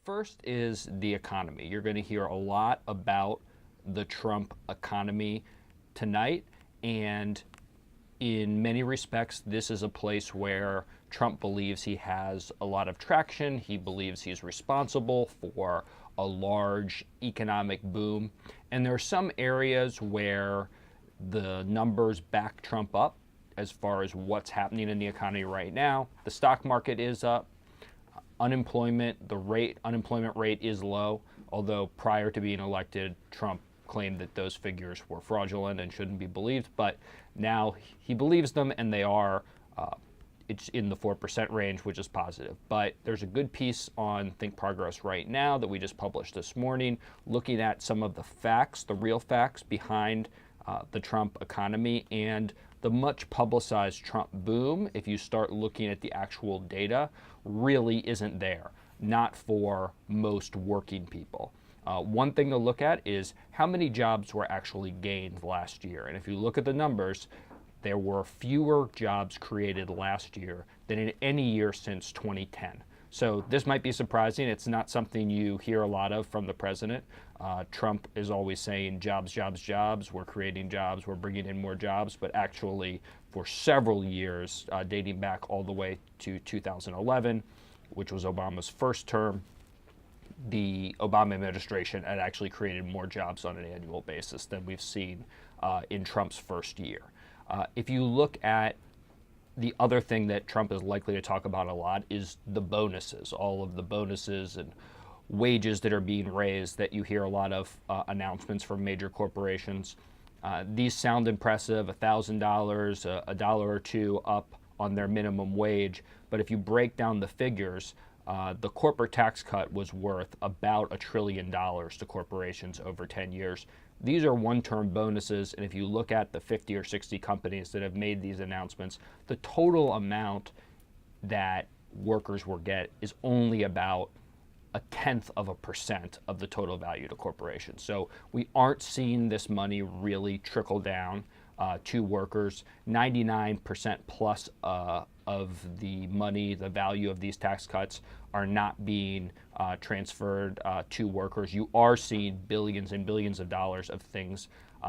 first is the economy. You're going to hear a lot about the Trump economy tonight, and in many respects, this is a place where Trump believes he has a lot of traction. He believes he's responsible for a large economic boom. And there are some areas where the numbers back Trump up as far as what's happening in the economy right now. The stock market is up. Unemployment rate is low, although prior to being elected, Trump claimed that those figures were fraudulent and shouldn't be believed, but now he believes them, and they are. It's in the 4% range, which is positive. But there's a good piece on ThinkProgress right now that we just published this morning, looking at some of the facts, the real facts behind the Trump economy and the much publicized Trump boom. If you start looking at the actual data, really isn't there, not for most working people. One thing to look at is how many jobs were actually gained last year. And if you look at the numbers, there were fewer jobs created last year than in any year since 2010. So this might be surprising. It's not something you hear a lot of from the president. Trump is always saying jobs, jobs, jobs. We're creating jobs. We're bringing in more jobs. But actually, for several years, dating back all the way to 2011, which was Obama's first term, the Obama administration had actually created more jobs on an annual basis than we've seen in Trump's first year. If you look at the other thing that Trump is likely to talk about a lot is the bonuses, all of the bonuses and wages that are being raised that you hear a lot of announcements from major corporations. These sound impressive, $1,000, a dollar or two up on their minimum wage. But if you break down the figures, the corporate tax cut was worth about $1 trillion to corporations over 10 years. These are one-term bonuses, and if you look at the 50 or 60 companies that have made these announcements, the total amount that workers will get is only about 0.1% of the total value to corporations. So we aren't seeing this money really trickle down to workers. 99% plus of the money, the value of these tax cuts are not being transferred to workers. You are seeing billions and billions of dollars of things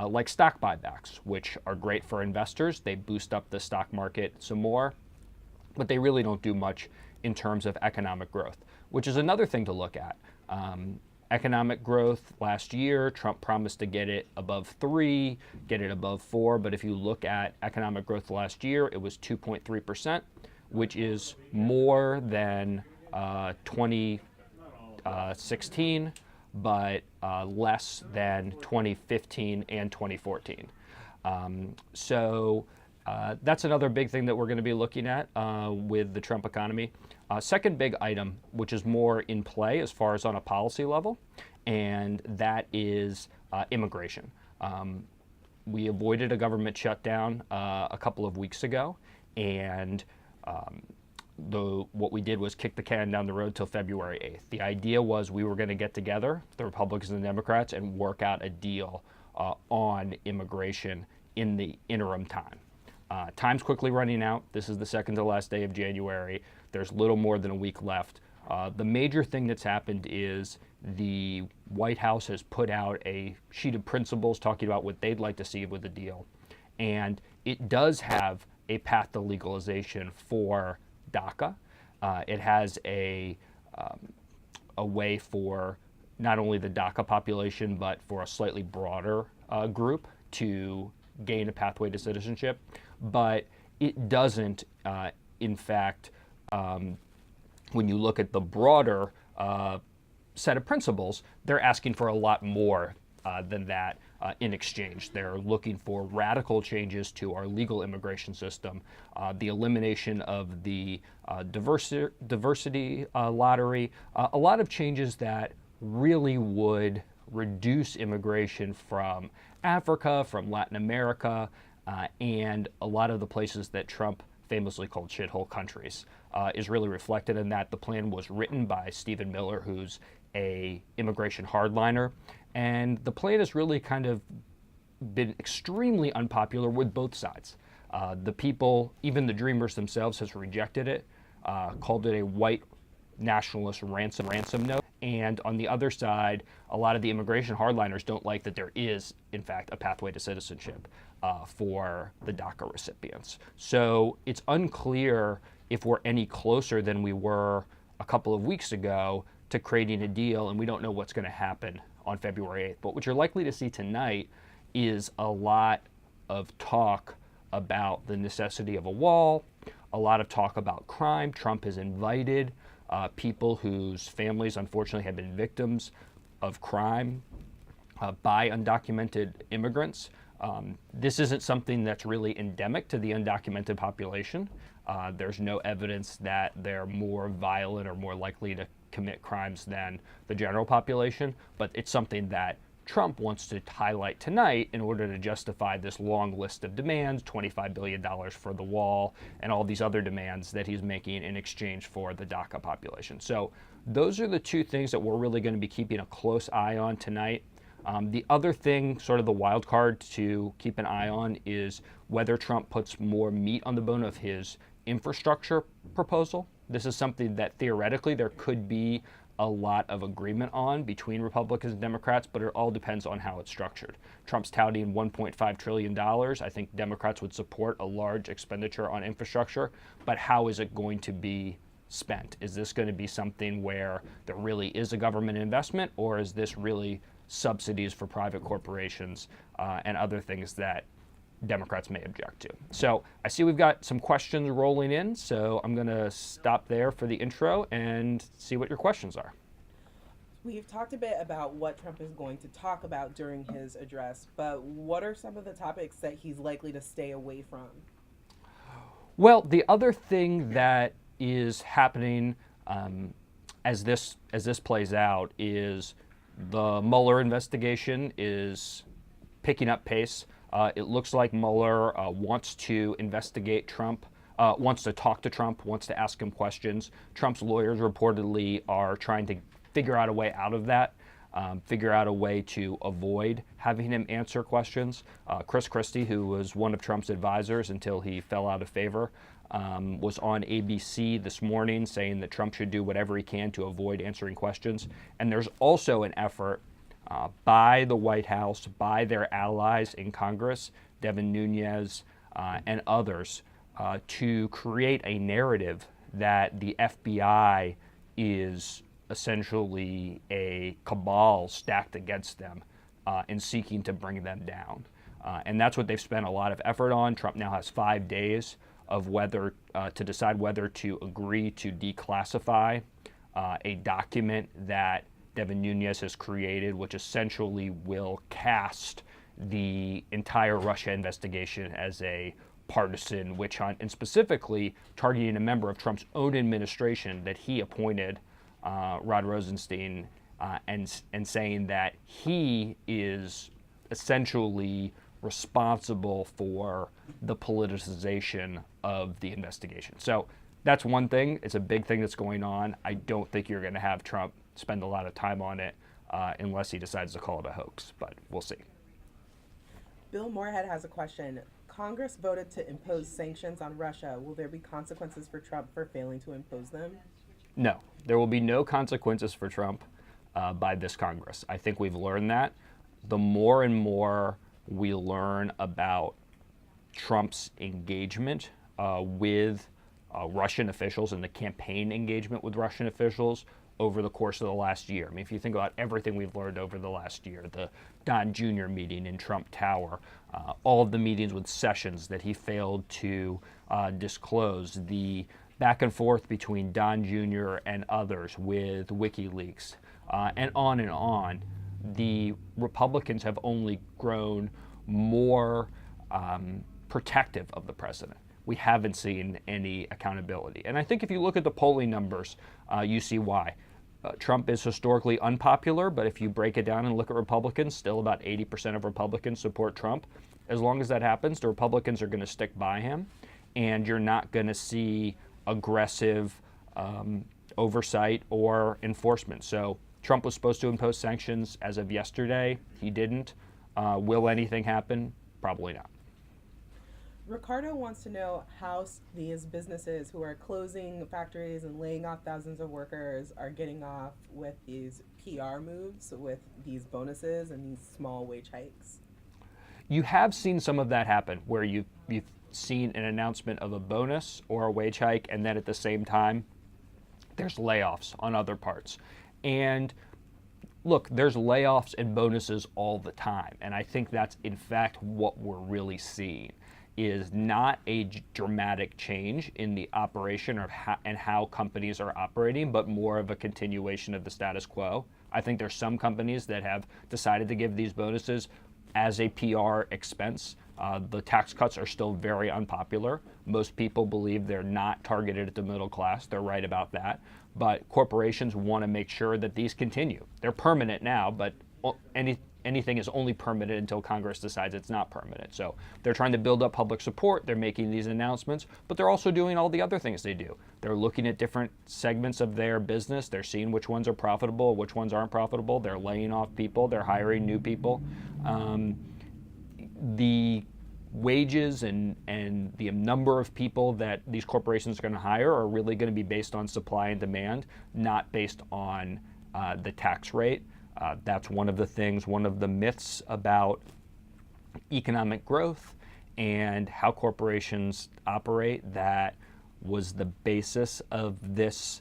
like stock buybacks, which are great for investors. They boost up the stock market some more, but they really don't do much in terms of economic growth, which is another thing to look at. Economic growth last year, Trump promised to get it above 3, get it above 4, but if you look at economic growth last year, it was 2.3%, which is more than 2016, but less than 2015 and 2014. So that's another big thing that we're going to be looking at with the Trump economy. Second big item, which is more in play as far as on a policy level, and that is immigration. We avoided a government shutdown a couple of weeks ago, and what we did was kick the can down the road till February 8th. The idea was we were going to get together, the Republicans and the Democrats, and work out a deal on immigration in the interim time. Time's quickly running out. This is the second to last day of January. There's little more than a week left. The major thing that's happened is the White House has put out a sheet of principles talking about what they'd like to see with the deal. And it does have a path to legalization for DACA. It has a way for not only the DACA population, but for a slightly broader group to gain a pathway to citizenship. But it doesn't, in fact, when you look at the broader set of principles, they're asking for a lot more than that in exchange. They're looking for radical changes to our legal immigration system, the elimination of the diversity lottery, a lot of changes that really would reduce immigration from Africa, from Latin America, and a lot of the places that Trump famously called shithole countries, is really reflected in that. The plan was written by Stephen Miller, who's a immigration hardliner, and the plan has really kind of been extremely unpopular with both sides. The people, even the Dreamers themselves, has rejected it, called it a white nationalist ransom note. And on the other side, a lot of the immigration hardliners don't like that there is, in fact, a pathway to citizenship for the DACA recipients. So it's unclear if we're any closer than we were a couple of weeks ago to creating a deal, and we don't know what's going to happen on February 8th. But what you're likely to see tonight is a lot of talk about the necessity of a wall, a lot of talk about crime. Trump has invited people whose families, unfortunately, have been victims of crime by undocumented immigrants. This isn't something that's really endemic to the undocumented population. There's no evidence that they're more violent or more likely to commit crimes than the general population, but it's something that Trump wants to highlight tonight in order to justify this long list of demands, $25 billion for the wall, and all these other demands that he's making in exchange for the DACA population. So those are the two things that we're really going to be keeping a close eye on tonight. The other thing, sort of the wild card to keep an eye on, is whether Trump puts more meat on the bone of his infrastructure proposal. This is something that theoretically there could be a lot of agreement on between Republicans and Democrats, but it all depends on how it's structured. Trump's touting $1.5 trillion. I think Democrats would support a large expenditure on infrastructure, but how is it going to be spent? Is this going to be something where there really is a government investment, or is this really subsidies for private corporations and other things that Democrats may object to? So I see we've got some questions rolling in, so I'm going to stop there for the intro and see what your questions are. We've talked a bit about what Trump is going to talk about during his address, but what are some of the topics that he's likely to stay away from? Well, the other thing that is happening as this plays out is the Mueller investigation is picking up pace. It looks like Mueller wants to investigate Trump, wants to talk to Trump, wants to ask him questions. Trump's lawyers reportedly are trying to figure out a way out of that, figure out a way to avoid having him answer questions. Chris Christie, who was one of Trump's advisors until he fell out of favor, was on ABC this morning saying that Trump should do whatever he can to avoid answering questions. And there's also an effort by the White House, by their allies in Congress, Devin Nunes and others, to create a narrative that the FBI is essentially a cabal stacked against them in seeking to bring them down. And that's what they've spent a lot of effort on. Trump now has 5 days of whether to decide whether to agree to declassify a document that Devin Nunes has created, which essentially will cast the entire Russia investigation as a partisan witch hunt, and specifically targeting a member of Trump's own administration that he appointed, Rod Rosenstein, and saying that he is essentially responsible for the politicization of the investigation. So that's one thing. It's a big thing that's going on. I don't think you're going to have Trump spend a lot of time on it unless he decides to call it a hoax, but we'll see. Bill Moorhead has a question. Congress voted to impose sanctions on Russia. Will there be consequences for Trump for failing to impose them? No, there will be no consequences for Trump by this Congress. I think we've learned that. The more and more we learn about Trump's engagement with Russian officials and the campaign engagement with Russian officials over the course of the last year. I mean, if you think about everything we've learned over the last year, the Don Jr. meeting in Trump Tower, all of the meetings with Sessions that he failed to disclose, the back and forth between Don Jr. and others with WikiLeaks, and on, the Republicans have only grown more protective of the president. We haven't seen any accountability. And I think if you look at the polling numbers, you see why. Trump is historically unpopular, but if you break it down and look at Republicans, still about 80% of Republicans support Trump. As long as that happens, the Republicans are going to stick by him, and you're not going to see aggressive oversight or enforcement. So Trump was supposed to impose sanctions as of yesterday. He didn't. Will anything happen? Probably not. Ricardo wants to know how these businesses who are closing factories and laying off thousands of workers are getting off with these PR moves, with these bonuses and these small wage hikes. You have seen some of that happen where you've seen an announcement of a bonus or a wage hike, and then at the same time, there's layoffs on other parts. And look, there's layoffs and bonuses all the time. And I think that's, in fact, what we're really seeing is not a dramatic change in the operation and how companies are operating, but more of a continuation of the status quo. I think there's some companies that have decided to give these bonuses as a PR expense. The tax cuts are still very unpopular. Most people believe they're not targeted at the middle class. They're right about that. But corporations want to make sure that these continue. They're permanent now, but anything is only permanent until Congress decides it's not permanent. So they're trying to build up public support. They're making these announcements, but they're also doing all the other things they do. They're looking at different segments of their business. They're seeing which ones are profitable, which ones aren't profitable. They're laying off people. They're hiring new people. The wages and the number of people that these corporations are going to hire are really going to be based on supply and demand, not based on the tax rate. That's one of the myths about economic growth and how corporations operate. That was the basis of this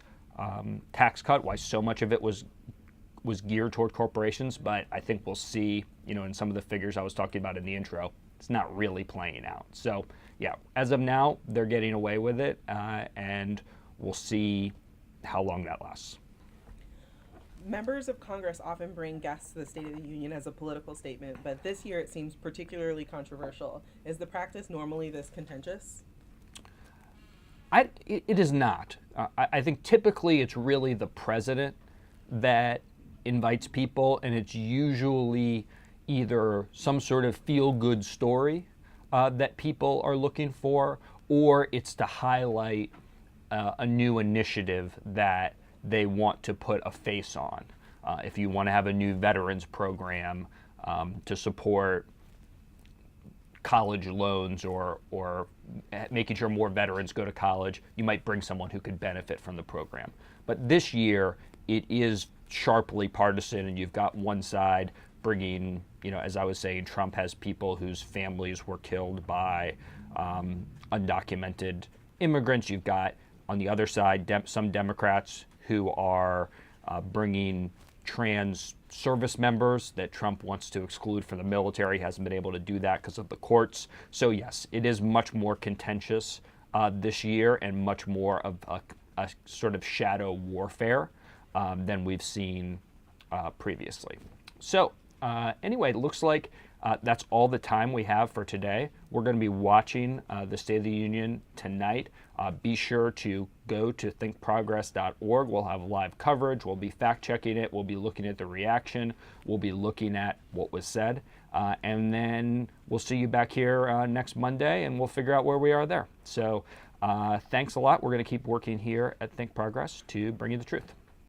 tax cut, why so much of it was geared toward corporations. But I think we'll see, in some of the figures I was talking about in the intro, it's not really playing out. So yeah, as of now, they're getting away with it, and we'll see how long that lasts. Members of Congress often bring guests to the State of the Union as a political statement, but this year it seems particularly controversial. Is the practice normally this contentious? It is not. I think typically it's really the president that invites people, and it's usually either some sort of feel-good story that people are looking for, or it's to highlight a new initiative that they want to put a face on. If you want to have a new veterans program to support college loans or making sure more veterans go to college, you might bring someone who could benefit from the program. But this year, it is sharply partisan, and you've got one side bringing, as I was saying, Trump has people whose families were killed by undocumented immigrants. You've got, on the other side, some Democrats who are bringing trans service members that Trump wants to exclude from the military. He hasn't been able to do that because of the courts. So yes, it is much more contentious this year, and much more of a sort of shadow warfare than we've seen previously. So anyway, it looks like that's all the time we have for today. We're going to be watching the State of the Union tonight. Be sure to go to thinkprogress.org. We'll have live coverage. We'll be fact-checking it. We'll be looking at the reaction. We'll be looking at what was said. And then we'll see you back here next Monday, and we'll figure out where we are there. So thanks a lot. We're going to keep working here at Think Progress to bring you the truth.